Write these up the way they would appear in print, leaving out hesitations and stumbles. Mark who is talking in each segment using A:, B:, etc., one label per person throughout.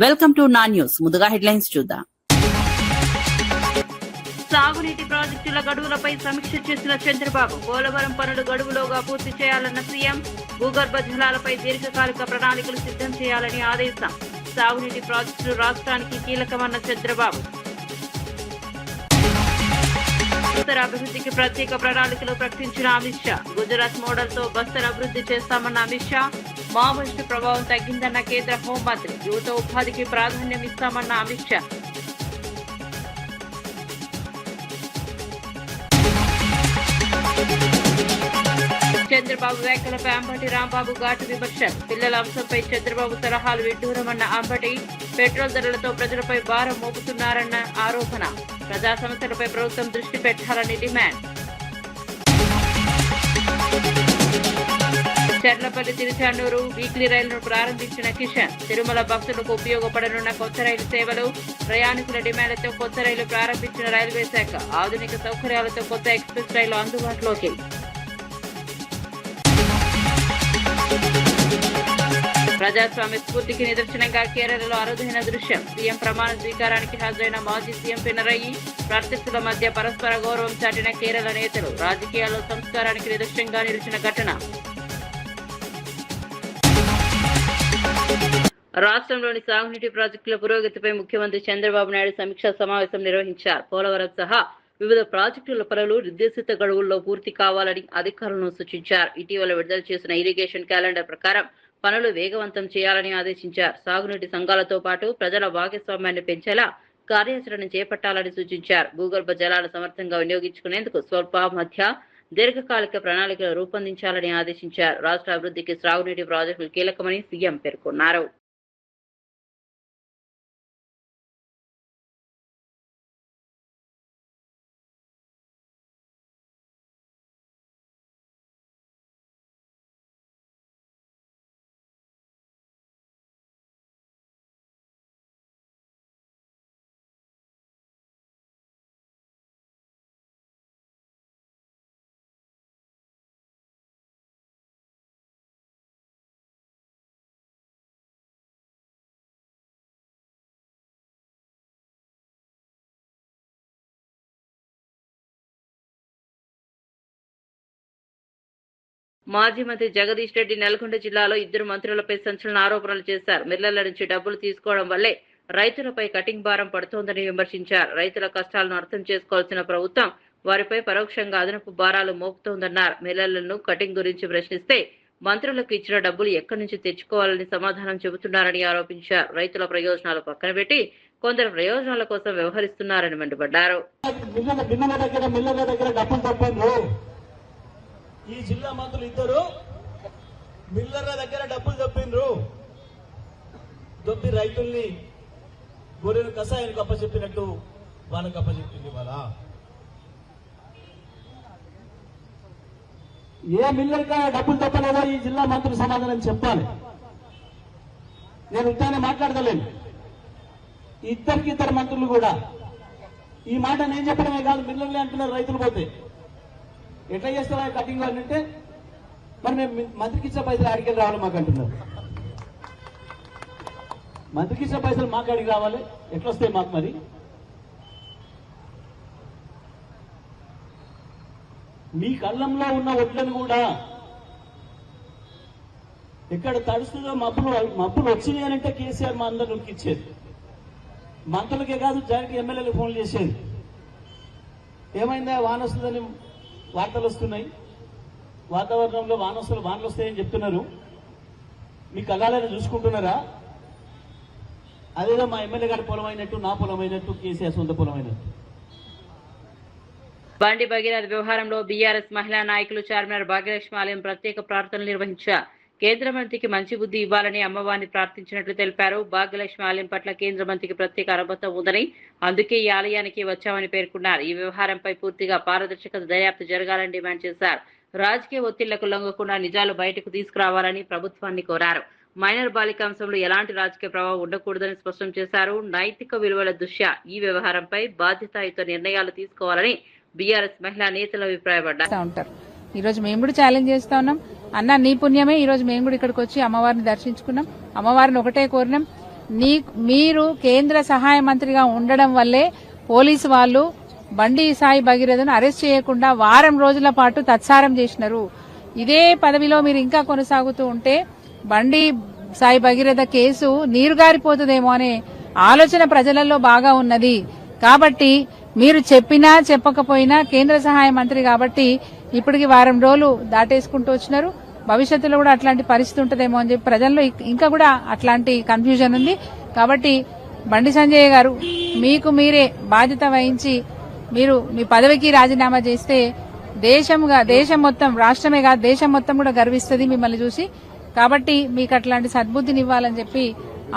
A: Welcome to నా news. ముందుగా headlines చూద్దాం.
B: సాగునీటి ప్రాజెక్టుల గడువులపై సమీక్ష చేసిన చంద్రబాబు. పోలవరం పనులు గడువులోగా పూర్తి చేయాలన్న సీఎం. భూగర్భ జలాలపై దీర్ఘకాలిక ప్రణాళికలు సిద్ధం చేయాలని ఆదేశం. సాగునీటి ప్రాజెక్టులు రాష్ట్రానికి కీలకమన్న చంద్రబాబు. ఉత్తర అభివృద్ధికి ప్రత్యేక ప్రణాళికలు ప్రకటించిన అమిత్ షా. గుజరాత్ మోడల్ తో బస్తర్ అభివృద్ధి చేస్తామన్న అమిత్ షా. మావోయిస్టు ప్రభావం తగ్గిందన్న కేంద్ర హోంమంత్రి. యువత ఉపాధికి ప్రాధాన్యం ఇస్తామన్న అమిత్ షా. చంద్రబాబు వ్యాఖ్యలపై అంబటి రాంబాబు ఘాటు విమర్శ. పిల్లల అంశంపై చంద్రబాబు సలహాలు విడ్డూరమన్న అంబటి. పెట్రోల్ ధరలతో ప్రజలపై భారం మోపుతున్నారన్న ఆరోపణ. ప్రజా సమస్యలపై ప్రభుత్వం దృష్టి పెట్టాలని డిమాండ్. చర్లపల్లి తిరుచానూరు వీక్లీ రైలును ప్రారంభించిన కిషన్. తిరుమల భక్తులకు ఉపయోగపడనున్న కొత్త రైలు సేవలు. ప్రయాణికుల డిమాండ్లతో కొత్త రైలు ప్రారంభించిన రైల్వే శాఖ. ఆధునిక సౌకర్యాలతో కొత్త ఎక్స్ప్రెస్ రైలు అందుబాటులోకి. ప్రజాస్వామ్య స్ఫూర్తికి నిదర్శనంగా కేరళలో అరుదైన దృశ్యం. సీఎం ప్రమాణ స్వీకారానికి హాజరైన మాజీ సీఎం పినరయి. ప్రత్యర్థుల మధ్య పరస్పర గౌరవం చాటిన కేరళ నేతలు. రాజకీయాల్లో సంస్కారానికి నిదర్శనంగా నిలిచిన ఘటన. రాష్ట్రంలోని సాగునీటి ప్రాజెక్టుల పురోగతిపై ముఖ్యమంత్రి చంద్రబాబు నాయుడు సమీక్షా సమావేశం నిర్వహించారు. పోలవరం సహా వివిధ ప్రాజెక్టుల పనులు నిర్దేశిత గడువుల్లో పూర్తి కావాలని అధికారులను సూచించారు. ఇటీవల విడుదల చేసిన ఇరిగేషన్ క్యాలెండర్ ప్రకారం పనులు వేగవంతం చేయాలని ఆదేశించారు. సాగునీటి సంఘాలతో పాటు ప్రజల భాగస్వామ్యాన్ని పెంచేలా కార్యాచరణ చేపట్టాలని సూచించారు. భూగర్భ జలాలు సమర్థంగా వినియోగించుకునేందుకు స్వల్ప, మధ్య, దీర్ఘకాలిక ప్రణాళికలు రూపొందించాలని ఆదేశించారు. రాష్ట్ర అభివృద్ధికి సాగునీటి ప్రాజెక్టులు కీలకమని సీఎం పేర్కొన్నారు. మాజీ మంత్రి జగదీష్ రెడ్డి నల్గొండ జిల్లాలో ఇద్దరు మంత్రులపై సంచలన ఆరోపణలు చేశారు. మిల్లర్ల నుంచి డబ్బులు తీసుకోవడం వల్లే రైతులపై కటింగ్ భారం పడుతోందని విమర్శించారు. రైతుల కష్టాలను అర్థం చేసుకోవాల్సిన ప్రభుత్వం వారిపై పరోక్షంగా అదనపు భారాలు మోపుతోందన్నారు. మిల్లర్లను కటింగ్ గురించి ప్రశ్నిస్తే మంత్రులకు ఇచ్చిన డబ్బులు ఎక్కడి నుంచి తెచ్చుకోవాలని సమాధానం చెబుతున్నారని ఆరోపించారు. రైతుల ప్రయోజనాలు పక్కన పెట్టి కొందరు ప్రయోజనాల కోసం వ్యవహరిస్తున్నారని మండిపడ్డారు.
C: ఈ జిల్లా మంత్రులు ఇద్దరు మిల్లర్ల దగ్గర డబ్బులు దొప్పిండ్రు. దొప్పి రైతుల్ని గొర్రెలు కషాయానికి అప్పచెప్పినట్టు వాళ్ళకి అప్పచెప్పింది. వాళ్ళ ఏ మిల్లర్గా డబ్బులు దొప్పలేదో ఈ జిల్లా మంత్రులు సమాధానం చెప్పాలి. నేను ఉత్తానే మాట్లాడతలేను. ఇద్దరు మంత్రులు కూడా ఈ మాట నేను చెప్పడమే కాదు, మిల్లర్లే అంటున్నారు. రైతులు పోతే ఎట్లా చేస్తావా కటింగ్ అని అంటే మరి మేము మంత్రికి ఇచ్చే పైసలు అడిగి రావాలి మాకు అంటున్నారు. మంత్రికి ఇచ్చే పైసలు మాకు అడిగి రావాలి, ఎట్లా వస్తాయి మాకు? మరి మీ కళ్ళంలో ఉన్న ఒడ్లను కూడా ఎక్కడ తడుస్తుందో మబ్బులు వచ్చినాయి అని అంటే కేసీఆర్ మా అందరు నొక్కిచ్చేది. మంత్రులకే కాదు, జాయింట్ ఎమ్మెల్యేలకు ఫోన్లు చేసేది. ఏమైందా వాన వస్తుందని వార్తలు వస్తున్నాయి, వాతావరణంలో వానలు వస్తాయని చెప్తున్నారు. మీ కళ్ళాలని చూసుకుంటున్నారా? అదేదో మా ఎమ్మెల్యే గారి పొలం అయినట్టు, నా పొలం అయినట్టు, కేసీఆర్ సొంత పొలం అయినట్టు.
B: బండి భగీరథ వ్యవహారంలో బీఆర్ఎస్ మహిళా నాయకులు చార్మినార్ భాగ్యలక్ష్మి ఆలయం ప్రత్యేక ప్రార్థనలు నిర్వహించారు. కేంద్ర మంత్రికి మంచి బుద్ధి ఇవ్వాలని అమ్మవారిని ప్రార్థించినట్లు తెలిపారు. భాగ్యలక్ష్మి ఆలయం పట్ల కేంద్ర మంత్రికి ప్రత్యేక అనుబంధం ఉందని, అందుకే ఈ ఆలయానికి వచ్చామని పేర్కొన్నారు. ఈ వ్యవహారంపై పూర్తిగా పారదర్శకత, దర్యాప్తు జరగాలని డిమాండ్ చేశారు. రాజకీయ ఒత్తిళ్లకు లొంగకుండా నిజాలు బయటకు తీసుకురావాలని ప్రభుత్వాన్ని కోరారు. మైనర్ బాలిక అంశంలో ఎలాంటి రాజకీయ ప్రభావం ఉండకూడదని స్పష్టం చేశారు. నైతిక విలువల దృష్ట్యా ఈ వ్యవహారంపై బాధ్యతాయుత నిర్ణయాలు తీసుకోవాలని బీఆర్ఎస్ మహిళా నేతలు అభిప్రాయపడ్డారు.
D: ఈ రోజు మేము కూడా ఛాలెంజ్ చేస్తా ఉన్నాం. అన్న నీ పుణ్యమే ఈ రోజు మేము కూడా ఇక్కడికి వచ్చి అమ్మవారిని దర్శించుకున్నాం. అమ్మవారిని ఒకటే కోరినాం, మీరు కేంద్ర సహాయ మంత్రిగా ఉండడం వల్లే పోలీసు వాళ్ళు బండి సాయి భగీరథను అరెస్ట్ చేయకుండా వారం రోజుల పాటు తత్సారం చేసినారు. ఇదే పదవిలో మీరు ఇంకా కొనసాగుతూ ఉంటే బండి సాయి భగీరథ కేసు నీరుగారిపోతుందేమో అనే ఆలోచన ప్రజలలో బాగా ఉన్నది. కాబట్టి మీరు చెప్పినా చెప్పకపోయినా కేంద్ర సహాయ మంత్రి కాబట్టి ఇప్పటికి వారం రోజులు దాటేసుకుంటూ వచ్చినారు. భవిష్యత్తులో కూడా అట్లాంటి పరిస్థితి ఉంటుందేమో అని చెప్పి ప్రజల్లో ఇంకా కూడా అట్లాంటి కన్ఫ్యూజన్ ఉంది. కాబట్టి బండి సంజయ్ గారు మీకు మీరే బాధ్యత వహించి మీరు మీ పదవికి రాజీనామా చేస్తే దేశం మొత్తం, రాష్ట్రమే కాదు దేశం మొత్తం కూడా గర్విస్తుంది మిమ్మల్ని చూసి. కాబట్టి మీకు అట్లాంటి సద్బుద్ధిని ఇవ్వాలని చెప్పి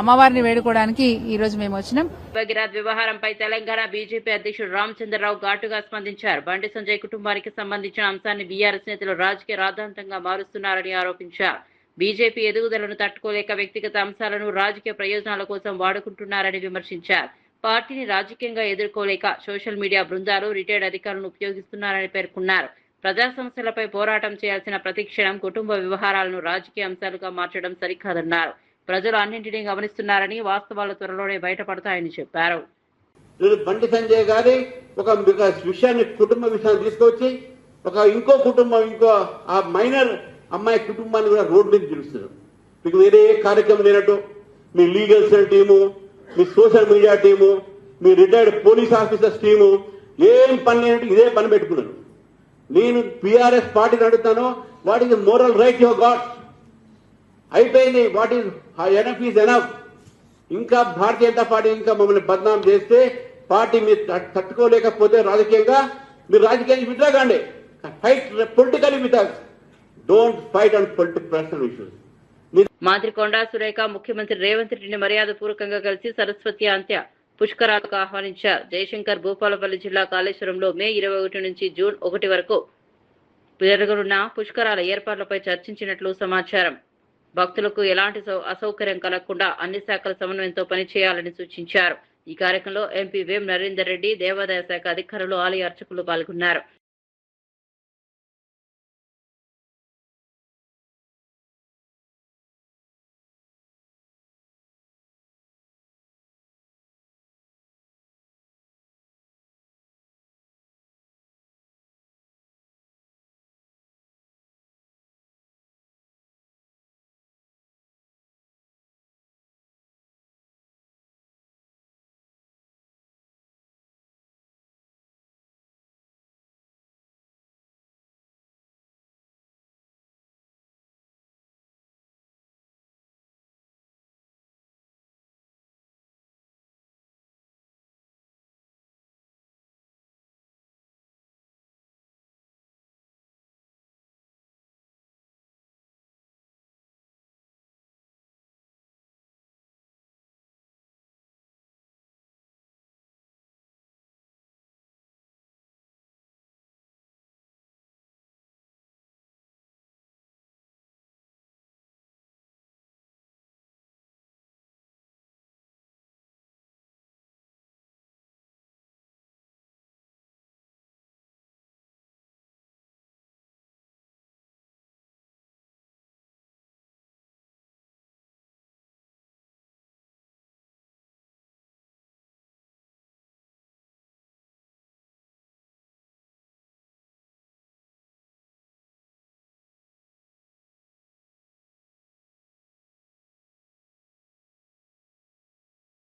D: అమ్మవారిని వేడుకోవడానికి ఈ రోజు మేము వచ్చినాం.
B: భగీరథ్ వ్యవహారంపై తెలంగాణ బీజేపీ అధ్యక్షుడు రామచంద్రరావు ఘాటుగా స్పందించారు. బండి సంజయ్ కుటుంబానికి సంబంధించిన అంశాన్ని బీఆర్ఎస్ నేతలు రాజకీయ రాద్ధాంతంగా మారుస్తున్నారని ఆరోపించారు. బీజేపీ ఎదుగుదలను తట్టుకోలేక వ్యక్తిగత అంశాలను రాజకీయ ప్రయోజనాల కోసం వాడుకుంటున్నారని విమర్శించారు. పార్టీని రాజకీయంగా ఎదుర్కోలేక సోషల్ మీడియా బృందాలు రిటైర్డ్ అధికారులను ఉపయోగిస్తున్నారని పేర్కొన్నారు. ప్రజా సమస్యలపై పోరాటం చేయాల్సిన ప్రతి క్షణం కుటుంబ వ్యవహారాలను రాజకీయ అంశాలుగా మార్చడం సరికాదన్నారు. ప్రజలు అన్నింటినీ గమనిస్తున్నారని, వాస్తవాలు త్వరలోనే బయటపడతాయని చెప్పారు.
E: బండి సంజయ్ గారి ఒక విషయాన్ని, కుటుంబ విషయాన్ని తీసుకొచ్చి ఇంకో కుటుంబం, ఇంకో ఆ మైనర్ అమ్మాయి కుటుంబాన్ని కూడా రోడ్డు మీద పిలుస్తున్నారు. మీకు వేరే కార్యక్రమం లేనట్టు మీ లీగల్ సెల్ టీము, మీ సోషల్ మీడియా టీము, మీ రిటైర్డ్ పోలీస్ ఆఫీసర్స్ టీము ఏం పని లేనట్టు ఇదే పని పెట్టుకున్నారు. నేను బీఆర్ఎస్ పార్టీని అడుగుతాను, what is the moral right your god? అయిపోయింది. What is enough is enough. ఇంకా భారతీయ జనతా పార్టీ ఇంకా మమ్మల్ని బద్నాం చేస్తే, పార్టీ మీరు తట్టుకోలేకపోతే రాజకీయంగా మీరు రాజకీయాన్ని విత్డ్రా కాండి. Fight politically with us. Don't fight on personal issues.
B: మంత్రి కొండా సురేఖ ముఖ్యమంత్రి రేవంత్ రెడ్డిని మర్యాదపూర్వకంగా కలిసి సరస్వతి అంత్య పుష్కరాలకు ఆహ్వానించారు. జయశంకర్ భూపాలపల్లి జిల్లా కాళేశ్వరంలో మే 21 నుంచి జూన్ 1 వరకు జరగనున్న పుష్కరాల ఏర్పాట్లపై చర్చించినట్లు సమాచారం. భక్తులకు ఎలాంటి అసౌకర్యం కలగకుండా అన్ని శాఖల సమన్వయంతో పనిచేయాలని సూచించారు. ఈ కార్యక్రమంలో ఎంపీ వేం నరేందర్ రెడ్డి, దేవాదాయ శాఖ అధికారులు, ఆలయ అర్చకులు పాల్గొన్నారు.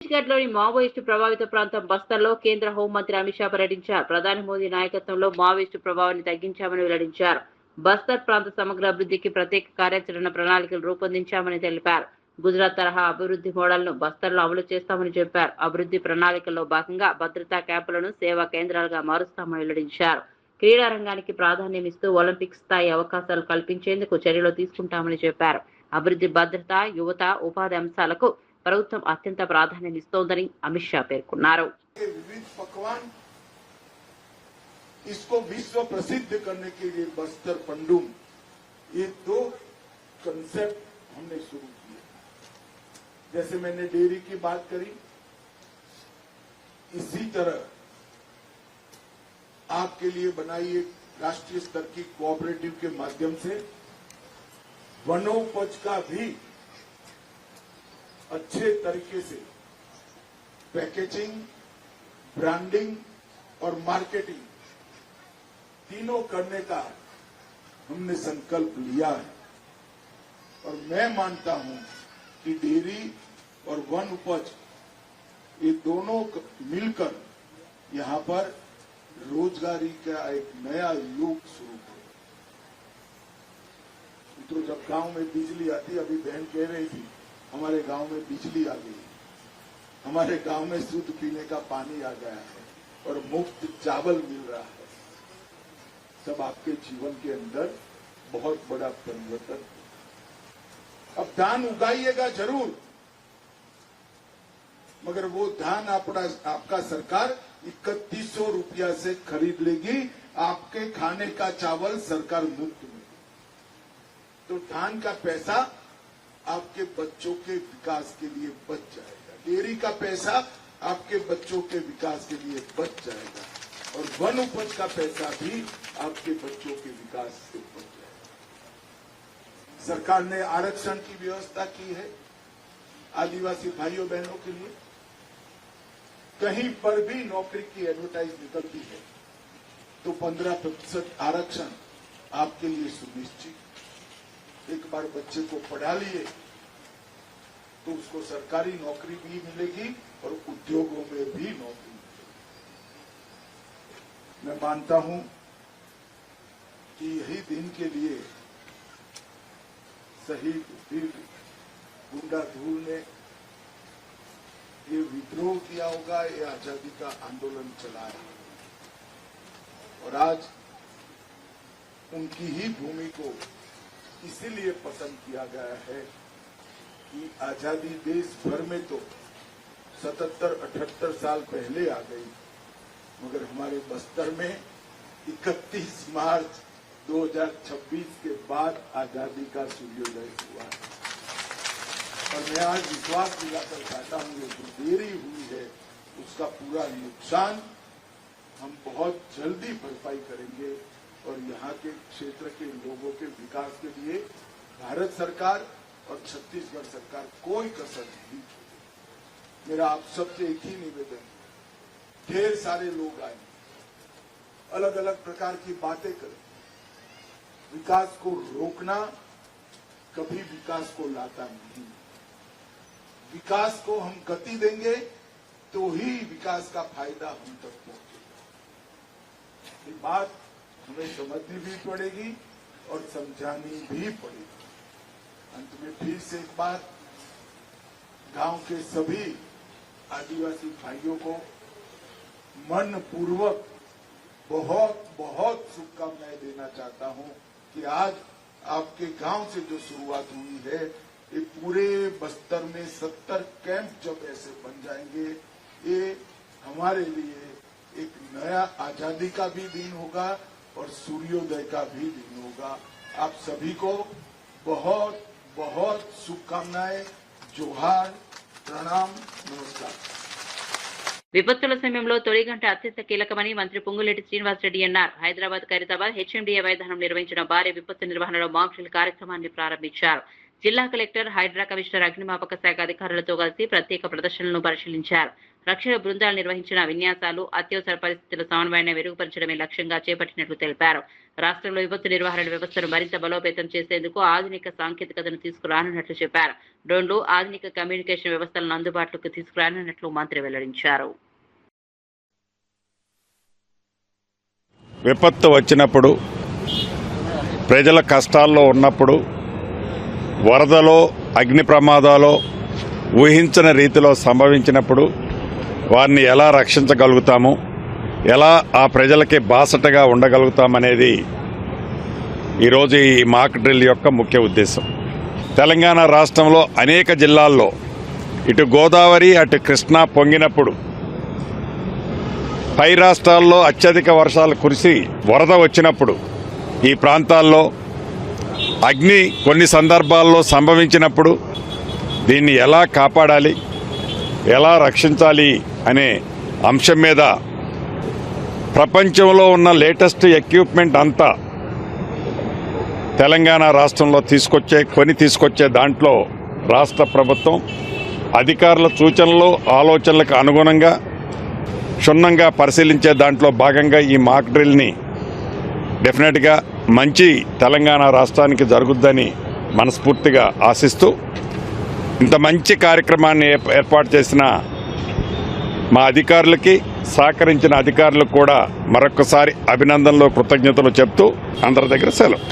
B: ఛత్తీస్గఢ్లోని మావోయిస్టు ప్రభావిత ప్రాంతం బస్తర్లో కేంద్ర హోంమంత్రి అమిత్ షా పర్యటించారు. ప్రధాని మోదీ నాయకత్వంలో మావోయిస్టు ప్రభావాన్ని తగ్గించామని వెల్లడించారు. బస్తర్ ప్రాంత సమగ్ర అభివృద్ధికి ప్రత్యేక కార్యాచరణ ప్రణాళికలు రూపొందించామని తెలిపారు. గుజరాత్ తరహా అభివృద్ధి మోడల్ను బస్తర్లో అమలు చేస్తామని చెప్పారు. అభివృద్ధి ప్రణాళికల్లో భాగంగా భద్రతా క్యాంపులను సేవా కేంద్రాలుగా మారుస్తామని వెల్లడించారు. క్రీడా రంగానికి ప్రాధాన్యం ఇస్తూ ఒలింపిక్ స్థాయి అవకాశాలు కల్పించేందుకు చర్యలు తీసుకుంటామని చెప్పారు. అభివృద్ధి, భద్రత, యువత, ఉపాధి అంశాలకు ప్రభుత్వం అత్యంత ప్రాధాన్యం ఇస్తోందని అమిత్ షా పేర్కొన్నారు.
F: इसको विश्व प्रसिद्ध करने के लिए बस्तर पंडुम, ये दो कंसेप्ट हमने शुरू किए. जैसे मैंने डेयरी की बात करी, इसी तरह आपके लिए बनाई एक राष्ट्रीय स्तर की कोऑपरेटिव के माध्यम से वनोपज का भी अच्छे तरीके से पैकेजिंग, ब्रांडिंग और मार्केटिंग तीनों करने का हमने संकल्प लिया है। और मैं मानता हूं कि डेयरी और वन उपज ये दोनों मिलकर यहां पर रोजगारी का एक नया युग शुरू हो। तो जब गांव में बिजली आती, अभी बहन कह रही थी हमारे गांव में बिजली आ गई, हमारे गांव में शुद्ध पीने का पानी आ गया है और मुफ्त चावल मिल रहा है। सब आपके जीवन के अंदर बहुत बड़ा परिवर्तन। अब धान उगाइएगा जरूर, मगर वो धान आपका सरकार 3100 रुपया से खरीद लेगी। आपके खाने का चावल सरकार मुफ्त में। तो धान का पैसा आपके बच्चों के विकास के लिए बच जाएगा, डेयरी का पैसा आपके बच्चों के विकास के लिए बच जाएगा, और वन उपज का पैसा भी आपके बच्चों के विकास से बच जाएगा। सरकार ने आरक्षण की व्यवस्था की है आदिवासी भाइयों बहनों के लिए। कहीं पर भी नौकरी की एडवर्टाइज निकलती है तो 15% आरक्षण आपके लिए सुनिश्चित। एक बार बच्चे को पढ़ा लिए तो उसको सरकारी नौकरी भी मिलेगी और उद्योगों में भी नौकरी मिलेगी। मैं मानता हूं कि यही दिन के लिए शहीद वीर गुंडा धूल ने ये विद्रोह किया होगा, ये आजादी का आंदोलन चलाया, और आज उनकी ही भूमि को इसीलिए पसंद किया गया है कि आजादी देश भर में तो 77-78 साल पहले आ गई, मगर हमारे बस्तर में 31 मार्च 2026 के बाद आजादी का सूर्योदय हुआ है। और मैं आज विश्वास दिलाकर चाहता हूं कि जो देरी हुई है उसका पूरा नुकसान हम बहुत जल्दी भरपाई करेंगे, और यहाँ के क्षेत्र के लोगों के विकास के लिए भारत सरकार और छत्तीसगढ़ सरकार कोई कसर नहीं छोड़ेगी। मेरा आप सबसे एक ही निवेदन है, ढेर सारे लोग आए, अलग अलग प्रकार की बातें करें, विकास को रोकना कभी विकास को लाता नहीं। विकास को हम गति देंगे तो ही विकास का फायदा हम तक पहुंचेगा। ये बात हमें समझनी भी पड़ेगी और समझानी भी पड़ेगी। अंत में फिर से एक बार गांव के सभी आदिवासी भाइयों को मन पूर्वक बहुत बहुत शुभकामनाएं देना चाहता हूं कि आज आपके गांव से जो शुरुआत हुई है, ये पूरे बस्तर में 70 कैंप जब ऐसे बन जाएंगे, ये हमारे लिए एक नया आजादी का भी दिन होगा और सूर्योदय का भी दिन होगा। आप सभी को बहुत बहुत शुभकामनाएं, जोहार, प्रणाम, नमस्कार।
B: విపత్తుల సమయంలో తొలి గంట అత్యంత కీలకమని మంత్రి పొంగులేటి శ్రీనివాసరెడ్డి అన్నారు. హైదరాబాద్ ఖైరతాబాద్ హెచ్ఎండిఏ మైదానం నిర్వహించిన భారీ విపత్తు నిర్వహణలో మాక్ డ్రిల్ కార్యక్రమాన్ని ప్రారంభించారు. జిల్లా కలెక్టర్, హైడ్రా కమిషనర్, అగ్నిమాపక శాఖ అధికారులతో కలిసి ప్రత్యేక ప్రదర్శనలను పరిశీలించారు. రక్షణ బృందాలు నిర్వహించిన విన్యాసాలు అత్యవసర పరిస్థితుల సమన్వయాన్ని మెరుగుపరచడమే లక్ష్యంగా చేపట్టినట్లు తెలిపారు. రాష్ట్రంలో విపత్తు నిర్వహణ వ్యవస్థను మరింత బలోపేతం చేసేందుకు ఆధునిక సాంకేతికతను తీసుకురానున్నట్లు చెప్పారు. డ్రోన్లు, ఆధునిక కమ్యూనికేషన్ వ్యవస్థలను అందుబాటులోకి తీసుకురానున్నట్లు మంత్రి వెల్లడించారు.
G: విపత్తు వచ్చినప్పుడు, ప్రజల కష్టాల్లో ఉన్నప్పుడు, వరదలో, అగ్ని ప్రమాదాలో ఊహించని రీతిలో సంభవించినప్పుడు వారిని ఎలా రక్షించగలుగుతాము, ఎలా ఆ ప్రజలకి బాసటగా ఉండగలుగుతామనేది ఈరోజు ఈ మాక్ డ్రిల్ యొక్క ముఖ్య ఉద్దేశం. తెలంగాణ రాష్ట్రంలో అనేక జిల్లాల్లో ఇటు గోదావరి అటు కృష్ణా పొంగినప్పుడు, పై రాష్ట్రాల్లో అత్యధిక వర్షాలు కురిసి వరద వచ్చినప్పుడు ఈ ప్రాంతాల్లో అగ్ని కొన్ని సందర్భాల్లో సంభవించినప్పుడు దీన్ని ఎలా కాపాడాలి, ఎలా రక్షించాలి అనే అంశం మీద ప్రపంచంలో ఉన్న లేటెస్ట్ ఎక్విప్మెంట్ అంతా తెలంగాణ రాష్ట్రంలో తీసుకొచ్చే దాంట్లో రాష్ట్ర ప్రభుత్వం అధికారుల సూచనలు ఆలోచనలకు అనుగుణంగా క్షుణ్ణంగా పరిశీలించే దాంట్లో భాగంగా ఈ మాక్ డ్రిల్ని డెఫినెట్గా మంచి తెలంగాణ రాష్ట్రానికి జరుగుద్దని మనస్ఫూర్తిగా ఆశిస్తూ ఇంత మంచి కార్యక్రమాన్ని ఏర్పాటు చేసిన మా అధికారులకి సహకరించిన అధికారులకు కూడా మరొకసారి అభినందనలు కృతజ్ఞతలు చెప్తూ అందరి దగ్గర సెలవు.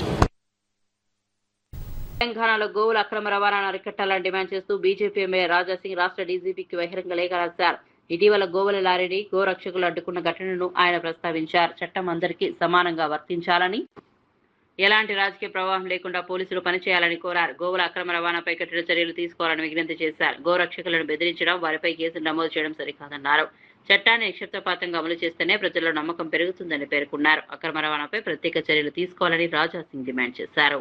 B: తెలంగాణలో గోవుల అక్రమ రవాణాను అరికట్టాలని డిమాండ్ చేస్తూ బీజేపీ ఎమ్మెల్యే రాజాసింగ్ రాష్ట్ర డీజీపీకి బహిరంగ లేఖ రాశారు. ఇటీవల గోవుల లారీని గోరక్షకులు అడ్డుకున్న ఘటనను ఆయన ప్రస్తావించారు. చట్టం అందరికీ సమానంగా వర్తించాలని, ఎలాంటి రాజకీయ ప్రవాహం లేకుండా పోలీసులు పనిచేయాలని కోరారు. గోవుల అక్రమ రవాణాపై కఠిన చర్యలు తీసుకోవాలని విజ్ఞప్తి చేశారు. గోరక్షకులను బెదిరించడం, వారిపై కేసులు నమోదు చేయడం సరికాదన్నారు. చట్టాన్ని నిక్షిప్తపాతంగా అమలు చేస్తేనే ప్రజల్లో నమ్మకం పెరుగుతుందని పేర్కొన్నారు. అక్రమ రవాణాపై ప్రత్యేక చర్యలు తీసుకోవాలని రాజాసింగ్ డిమాండ్ చేశారు.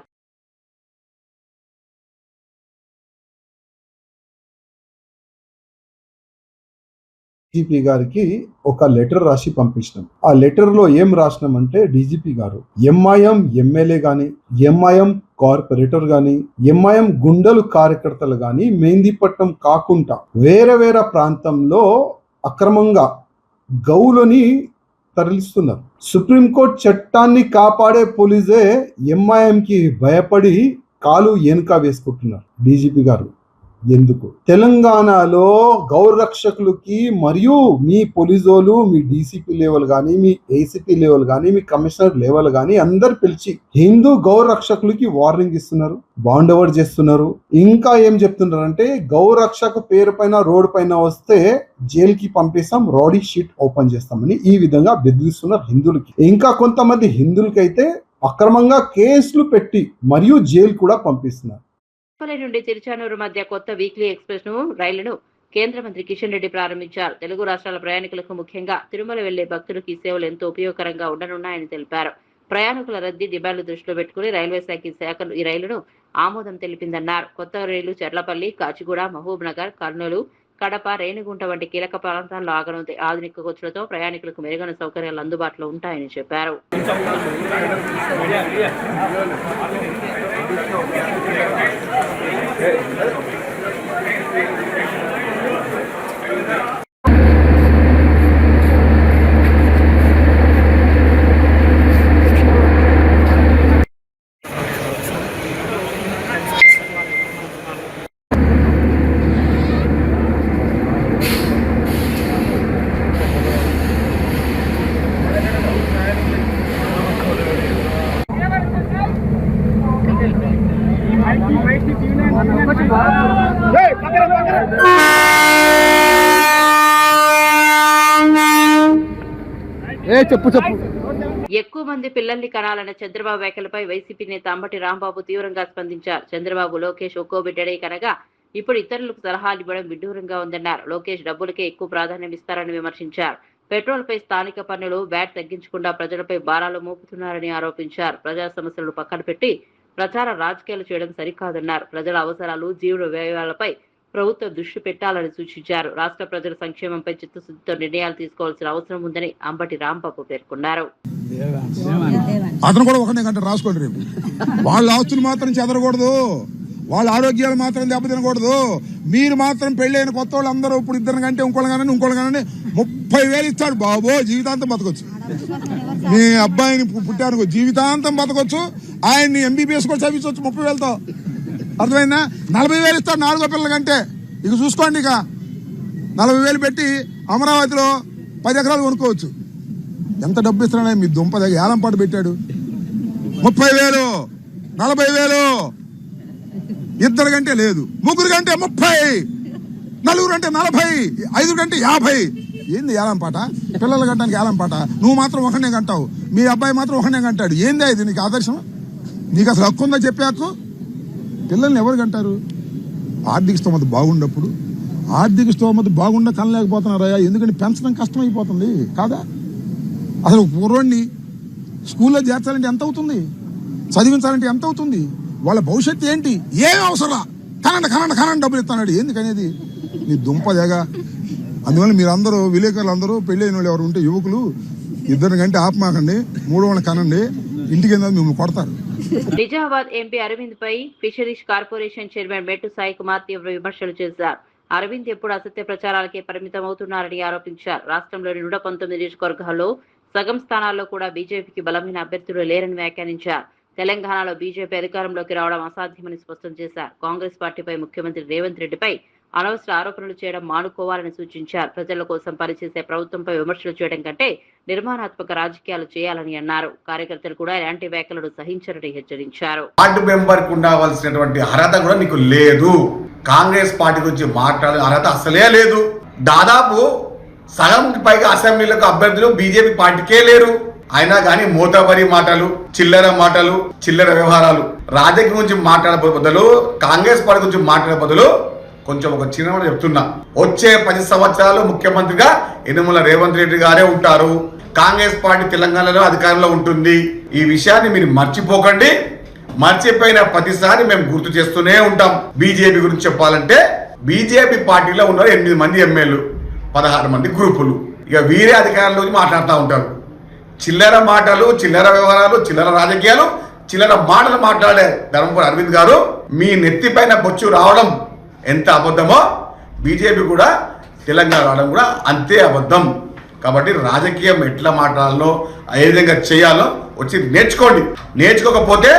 H: డీజీపీ గారికి ఒక లెటర్ రాసి పంపించినాం. ఆ లెటర్ లో ఏం రాసినామంటే, డీజీపీ గారు ఎంఐఎం ఎమ్మెల్యే గాని, ఎంఐఎం కార్పొరేటర్ గాని, ఎంఐఎం గుండెలు కార్యకర్తలు గాని మెహందీపట్నం కాకుండా వేరే ప్రాంతంలో అక్రమంగా గౌలని తరలిస్తున్నారు. సుప్రీంకోర్టు చట్టాన్ని కాపాడే పోలీసే ఎంఐఎం కి భయపడి కాలు వెనుక వేసుకుంటున్నారు. డీజీపీ గారు ఎందుకు తెలంగాణలో గౌరక్షకులకి మరియు మీ పోలీసోలు, మీ డీసీపీ లెవెల్ కానీ, మీ ఏసీపీ లెవెల్ కానీ, మీ కమిషనర్ లెవెల్ కానీ అందరు పిలిచి హిందూ గౌరక్షకులకి వార్నింగ్ ఇస్తున్నారు, బాండ్ ఓవర్ చేస్తున్నారు. ఇంకా ఏం చెప్తున్నారంటే, గౌరక్షక పేరు పైన రోడ్డు పైన వస్తే జైలుకి పంపిస్తాం, రౌడీ షీట్ ఓపెన్ చేస్తామని ఈ విధంగా బెదిరిస్తున్నారు హిందువులకి. ఇంకా కొంతమంది హిందువులకైతే అక్రమంగా కేసులు పెట్టి మరియు జైలు కూడా పంపిస్తున్నారు.
B: నుండి తిరుచానూరు మధ్య కొత్త వీక్లీ ఎక్స్ప్రెస్ రైలును కేంద్ర మంత్రి కిషన్ రెడ్డి ప్రారంభించారు. తెలుగు రాష్ట్రాల ప్రయాణికులకు, ముఖ్యంగా తిరుమల వెళ్లే భక్తులకు ఈ సేవలు ఎంతో ఉపయోగకరంగా ఉండనున్నాయని తెలిపారు. ప్రయాణికుల రద్దీ డిమాండ్లు దృష్టిలో పెట్టుకుని రైల్వే శాఖ ఈ రైలును ఆమోదం తెలిపిందన్నారు. కొత్త రైలు చర్లపల్లి, కాచిగూడ, మహబూబ్ నగర్, కర్నూలు, కడప, రేణిగుంట వంటి కీలక ప్రాంతాల్లో ఆగనుంది. ఆధునిక కోచ్లతో ప్రయాణికులకు మెరుగైన సౌకర్యాలు అందుబాటులో ఉంటాయని చెప్పారు. ఎక్కువ మంది పిల్లల్ని కనాలన్న చంద్రబాబు వ్యాఖ్యలపై వైసీపీ నేత అంబటి రాంబాబు తీవ్రంగా స్పందించారు. చంద్రబాబు, లోకేష్ ఒక్కో బిడ్డడే కనుక ఇప్పుడు ఇతరులకు సలహాలు ఇవ్వడం విడ్డూరంగా ఉందన్నారు. లోకేష్ డబ్బులకే ఎక్కువ ప్రాధాన్యం ఇస్తారని విమర్శించారు. పెట్రోల్ పై స్థానిక పన్నులు, వ్యాట్ తగ్గించకుండా ప్రజలపై భారాలు మోపుతున్నారని ఆరోపించారు. ప్రజా సమస్యలను పక్కన పెట్టి ప్రచార రాజకీయాలు చేయడం సరికాదన్నారు. ప్రజల అవసరాలు, జీవన వ్యయాలపై ప్రభుత్వం దృష్టి పెట్టాలని సూచించారు. రాష్ట్ర ప్రజల సంక్షేమంపై చిత్తశుద్ధితో నిర్ణయాలు తీసుకోవాల్సిన అవసరం ఉందని అంబటి రాంబాబు పేర్కొన్నారు.
I: అతను కూడా ఒకనే గంట రాసుకోండి. రేపు వాళ్ళ ఆస్తులు మాత్రం చెదరకూడదు, వాళ్ళ ఆరోగ్యాలు మాత్రం దెబ్బతినకూడదు. మీరు మాత్రం పెళ్ళైన కొత్త వాళ్ళు అందరూ ఇప్పుడు ఇద్దరు కంటే ఇంకోళ్ళు కానీ 30,000 ఇస్తాడు బాబో, జీవితాంతం బతకొచ్చు. మీ అబ్బాయిని పుట్టాను జీవితాంతం బతకొచ్చు. ఆయన్ని ఎంబీబీఎస్ కూడా చదివించవచ్చు 30,000తో. అర్థమైందా? 40,000 ఇస్తాడు 4 పిల్లల కంటే. ఇక చూసుకోండి, ఇక 40,000 పెట్టి అమరావతిలో 10 ఎకరాలు కొనుక్కోవచ్చు. ఎంత డబ్బు ఇస్తున్నాడు మీ దుంప దగ్గర ఏలం పాటు పెట్టాడు. 30,000, 40,000, ఇద్దరు కంటే లేదు, ముగ్గురు కంటే 30, నలుగురు కంటే 40, 5 కంటే 50. ఏంది ఏలం పాట? పిల్లలు కంటానికి ఏలం పాట. నువ్వు మాత్రం ఒకనే కంటావు, మీ అబ్బాయి మాత్రం ఒకనే కంటాడు. ఏందా ఇది నీకు ఆదర్శం? నీకు అసలు హక్కు ఉందా చెప్పే హక్కు? పిల్లల్ని ఎవరు కంటారు? ఆర్థిక స్తోమత బాగున్నప్పుడు. ఆర్థిక స్తోమత బాగుండా కనలేకపోతున్నారయ్యా, ఎందుకంటే పెంచడం కష్టమైపోతుంది కాదా? అసలు పూర్వాన్ని స్కూల్లో చేర్చాలంటే ఎంత అవుతుంది? చదివించాలంటే ఎంత అవుతుంది? వాళ్ళ భవిష్యత్తు ఏంటి? ఏం అవసరం? కనండి డబ్బులు ఇస్తాడు. ఎందుకనేది నీ దుంపదేగా. అందువల్ల మీరందరూ విలేకరులు అందరూ పెళ్ళైన వాళ్ళు ఎవరు ఉంటే యువకులు, 2 కంటే ఆపమాకండి, 3 కనండి. ఇంటికి మిమ్మల్ని కొడతారు.
B: నిజామాబాద్ ఎంపీ అరవింద్ పై ఫిషరీస్ కార్పొరేషన్ చైర్మన్ మెట్టు సాయి కుమార్ తీవ్ర విమర్శలు చేశారు. అరవింద్ ఎప్పుడు అసత్య ప్రచారాలకే పరిమితమవుతున్నారని ఆరోపించారు. రాష్ట్రంలోని 119 నియోజకవర్గాల్లో సగం స్థానాల్లో కూడా బీజేపీకి బలమైన అభ్యర్థులు లేరని వ్యాఖ్యానించారు. తెలంగాణలో బీజేపీ అధికారంలోకి రావడం అసాధ్యమని స్పష్టం చేశారు. కాంగ్రెస్ పార్టీపై ముఖ్యమంత్రి రేవంత్ రెడ్డిపై అనవసర ఆరోపణలు చేయడం మానుకోవాలని సూచించారు. ప్రజల కోసం పనిచేసే ప్రభుత్వంపై విమర్శలు చేయడం కంటే నిర్మాణాత్మక రాజకీయాలు చేయాలని అన్నారు. కార్యకర్తలు కూడా ఎలాంటి వ్యాఖ్యలను సహించరని హెచ్చరించారు.
J: వార్డు మెంబర్ కు ఉండవలసినటువంటి అర్హత కూడా నీకు లేదు. కాంగ్రెస్ పార్టీ గురించి మాట్లాడే అర్హత అసలే లేదు. దాదాపు సగంకి పైగా అసెంబ్లీలకు అభ్యర్థులు బీజేపీ పార్టీకే లేరు. అయినా కానీ మూతబరి మాటలు, చిల్లర వ్యవహారాలు, రాజకీయం గురించి మాట్లాడే బదులు, కాంగ్రెస్ పార్టీ గురించి మాట్లాడే బదులు కొంచెం ఒక చిన్న చెప్తున్నా, వచ్చే 10 సంవత్సరాలు ముఖ్యమంత్రిగా యనమల రేవంత్ రెడ్డి గారే ఉంటారు. కాంగ్రెస్ పార్టీ తెలంగాణలో అధికారంలో ఉంటుంది. ఈ విషయాన్ని మీరు మర్చిపోకండి. మర్చిపోయిన ప్రతిసారి మేము గుర్తు చేస్తూనే ఉంటాం. బీజేపీ గురించి చెప్పాలంటే బీజేపీ పార్టీలో ఉన్నారు 8 మంది ఎమ్మెల్యేలు, 16 మంది గ్రూపులు. ఇక వీరే అధికారంలో మాట్లాడుతూ ఉంటారు. చిల్లర మాటలు, చిల్లర వ్యవహారాలు, చిల్లర రాజకీయాలు, చిల్లర మాటలు మాట్లాడే ధర్మపురి అరవింద్ గారు మీ నెత్తిపైన బొచ్చు రావడం ఎంత అబద్ధమో బీజేపీ కూడా తెలంగాణ రావడం కూడా అంతే అబద్ధం. కాబట్టి రాజకీయం ఎట్లా మాట్లాడాలో, ఏ విధంగా చేయాలో వచ్చి నేర్చుకోండి. నేర్చుకోకపోతే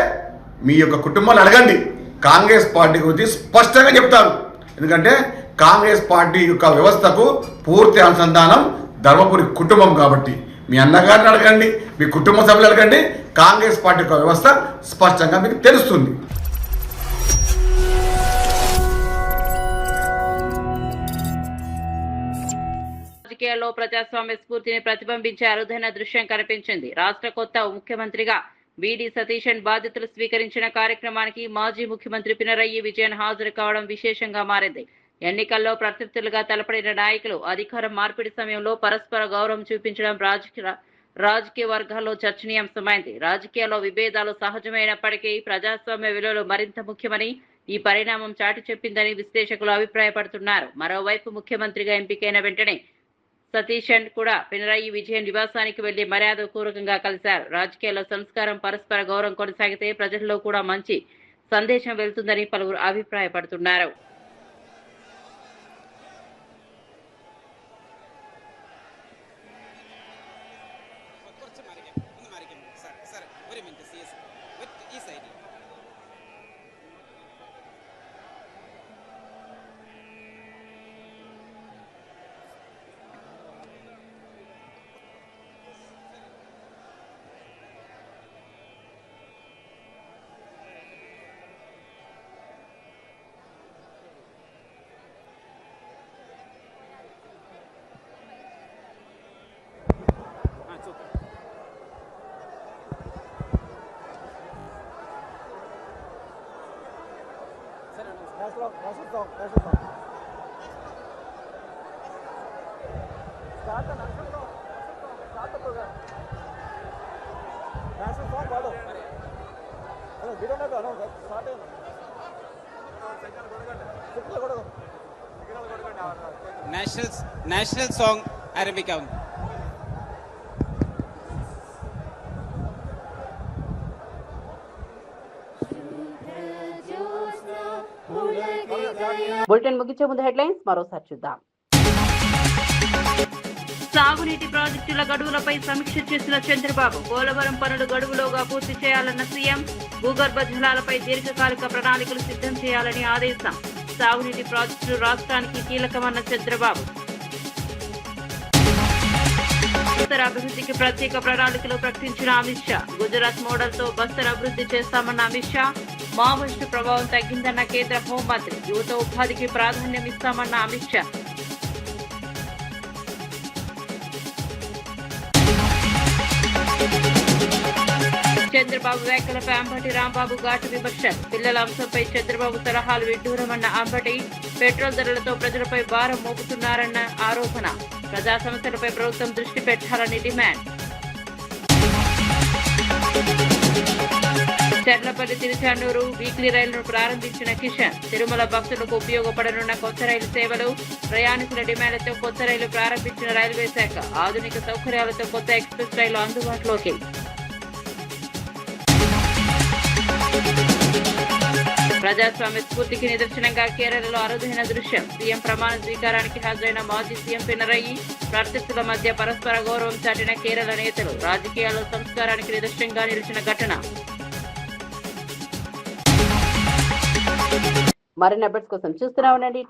J: మీ యొక్క కుటుంబాలు అడగండి. కాంగ్రెస్ పార్టీ గురించి స్పష్టంగా చెప్తారు. ఎందుకంటే కాంగ్రెస్ పార్టీ యొక్క వ్యవస్థకు పూర్తి అనుసంధానం ధర్మపురి కుటుంబం. కాబట్టి మీ అన్నగారిని అడగండి, మీ కుటుంబ సభ్యులు అడగండి. కాంగ్రెస్ పార్టీ యొక్క వ్యవస్థ స్పష్టంగా మీకు తెలుస్తుంది.
B: రాజకీయాల్లో ప్రజాస్వామ్య స్ఫూర్తిని ప్రతిబింబించే అరుదైన దృశ్యం కనిపించింది. రాష్ట్ర కొత్త ముఖ్యమంత్రిగా బీడీ సతీశన్ బాధ్యతలు స్వీకరించిన కార్యక్రమానికి మాజీ ముఖ్యమంత్రి పినరయి విజయన్ హాజరు కావడం విశేషంగా మారింది. ఎన్నికల్లో ప్రత్యర్థులుగా తలపడిన నాయకులు అధికారం మార్పిడి సమయంలో పరస్పర గౌరవం చూపించడం రాజకీయ వర్గాల్లో చర్చనీయాంశమైంది. రాజకీయాల్లో విభేదాలు సహజమైనప్పటికీ ప్రజాస్వామ్య విలువలు మరింత ముఖ్యమని ఈ పరిణామం చాటి చెప్పిందని విశ్లేషకులు అభిప్రాయపడుతున్నారు. మరోవైపు ముఖ్యమంత్రిగా ఎంపికైన వెంటనే సతీశన్ కూడా పినరయి విజయన్ నివాసానికి వెళ్లి మర్యాదపూర్వకంగా కలిశారు. రాజకీయాల్లో సంస్కారం, పరస్పర గౌరవం కొనసాగితే ప్రజల్లో కూడా మంచి సందేశం వెళ్తుందని పలువురు అభిప్రాయపడుతున్నారు.
K: నేషనల్ సాంగ్ అరబికా ఉంది.
B: బులెటిన్ ముగించే ముందు హెడ్లైన్స్ మరోసారి చూద్దాం. సాగునీటి ప్రాజెక్టుల గడువులపై సమీక్ష చేసిన చంద్రబాబు, పోలవరం పనులు గడువులోగా పూర్తి చేయాలన్న సీఎం, భూగర్భ జలాలపై దీర్ఘకాలిక ప్రణాళికలు సిద్ధం చేయాలని ఆదేశం. సాగునీటి ప్రాజెక్టులు రాష్ట్రానికి కీలకమన్న చంద్రబాబు. బస్తర్ అభివృద్ధికి ప్రత్యేక ప్రణాళికలు ప్రకటించిన అమిత్ షా. గుజరాత్ మోడల్ తో బస్తర్ అభివృద్ధి చేస్తామన్న అమిత్ షా. మావోయిస్టు ప్రభావం తగ్గిందన్న కేంద్ర హోంమంత్రి. యువత ఉపాధికి ప్రాధాన్యం ఇస్తామన్న అమిత్ షా. చంద్రబాబు వ్యాఖ్యలపై అంబటి రాంబాబు ఘాటు విమర్శలు. పిల్లల అంశంపై చంద్రబాబు సలహాలు విడ్డూరమన్న అంబటి. పెట్రోల్ ధరలతో ప్రజలపై భారం మోపుతున్నారన్న ఆరోపణ. ప్రజా సమస్యలపై ప్రభుత్వం దృష్టి పెట్టాలని డిమాండ్. చర్లపల్లి తిరుచానూరు వీక్లీ రైలును ప్రారంభించిన కిషన్. తిరుమల భక్తులకు ఉపయోగపడనున్న కొత్త రైలు సేవలు. ప్రయాణికుల డిమాండ్లతో కొత్త రైలు ప్రారంభించిన రైల్వే శాఖ. ఆధునిక సౌకర్యాలతో కొత్త ఎక్స్ప్రెస్ రైలు అందుబాటులోకి. ప్రజాస్వామ్య స్ఫూర్తికి నిదర్శనంగా కేరళలో అరుదైన దృశ్యం. సీఎం ప్రమాణ స్వీకారానికి హాజరైన మాజీ సీఎం పినరయి, ప్రత్యర్థుల మధ్య పరస్పర గౌరవం చాటిన కేరళ నేతలు. రాజకీయాల్లో సంస్కారానికి నిదర్శనంగా నిలిచిన ఘటన. మరిన్ని అప్డేట్స్ కోసం చూస్తూనే ఉండండి.